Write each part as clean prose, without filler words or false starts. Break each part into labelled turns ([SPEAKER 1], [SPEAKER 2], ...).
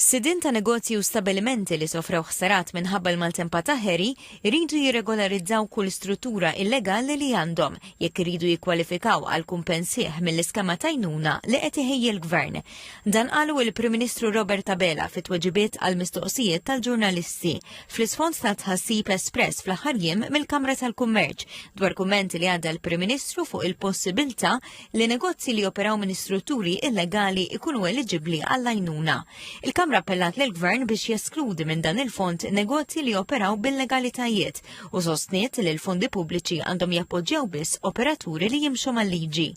[SPEAKER 1] Sidin ta' negozji u stabilimenti li sofrew ħsarat minħabba l-maltempata ħeri iridu jirregolarizzaw kull struttura illegali li għandhom jekk iridu jikkwalifikaw għal kumpensieħ mill-iskema tajnuna li qed iħejji l-Gvern. Dan qalu il-Prim Ministru Robert Abela fit-tweġibiet għal mistoqsijiet tal-ġurnalisti fl-isfond ta' tħassib espress fl-aħħar jiem mill-Kamra tal-Kummerċ dwar kummenti li għadda l-Prim Ministru fuq il-possibilità li negozji li operaw minn strutturi illegali ikunu eliġibbli għall-għajnuna. Il-Kamra appellat lill-Gvern biex jeskludi minn dan il-fond negozji li operaw bil-legalitajiet u sostniet li l-fondi pubbliċi għandhom jappoġġjaw biss operaturi li jimxu mal-liġi.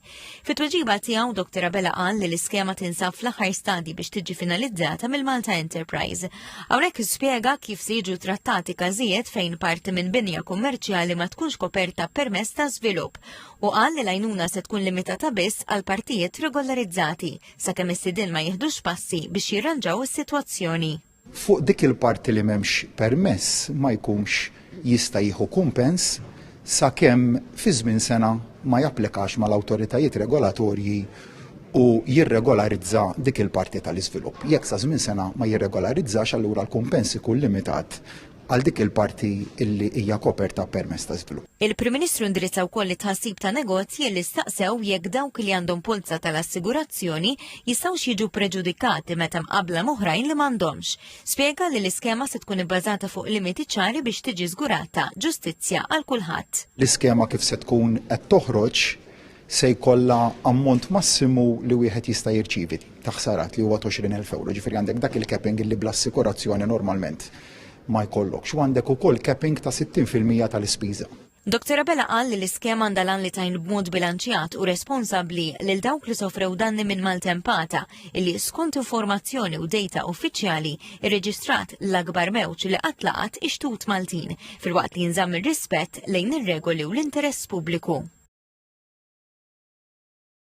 [SPEAKER 1] Fit-tweġiba tiegħu Dr. Abela qal li l-iskema tinsab fl-aħħar stadji biex tiġi finalizzata mill-Malta Enterprise. Hawnhekk ispjega kif se jiġu trattati każijiet fejn parti minn binja kummerċjali ma tkunx koperta permezz ta' żvilupp u qal li l-għajnuna se tkun limitata biss għal partijiet regolarizzati sakemm is-sidien ma jieħdux passi biex jirranġaw is-sitwazzjoni.
[SPEAKER 2] Fuq dik il-parti li m'hemmx permess ma jkunx jista' jieħu kumpens sakemm fi żmien sena ma japplikax mal-awtoritajiet regolatorji u jirregolarizza dik il-parti tal-iżvilupp. Jekk sa żmien sena ma jirregolarizzax allura l-kumpens ikun limitat għal dik il-parti illi hija koperta permezz ta' żvilupp.
[SPEAKER 1] Il-Prim Ministru indirizza wkoll it-tħassib ta' negozji li staqsew jekk dawk li għandhom polza tal-assigurazzjoni jistgħux jiġu preġudikati meta mqabbla oħrajn li m'għandhomx. Spjega li l-iskema se tkun ibbażata fuq limiti ċari biex tiġi żgurata ġustizzja għal kulħadd.
[SPEAKER 2] L-iskema kif se tkun qed toħroġ se jkollha ammont massimu li wieħed jista' jirċievi ta' ħsarat li huwa 20,000 euro. Ġifieri għandek dak il-capping li bl-assikurazzjoni normalment ma jkollokx. U għandek ukoll capping ta' 60% tal-ispiża.
[SPEAKER 1] Dr. Abela qal li l-iskema għandha li tajn b'mod bilanċjat u responsabbli lil dawk li sofrew danni minn maltempata illi skont informazzjoni u data uffiċjali irreġistrat l-akbar mewġ li qatt laqat ixtut Maltin filwaqt li jinżamm ir-rispett lejn ir-regoli u l-interess pubbliku.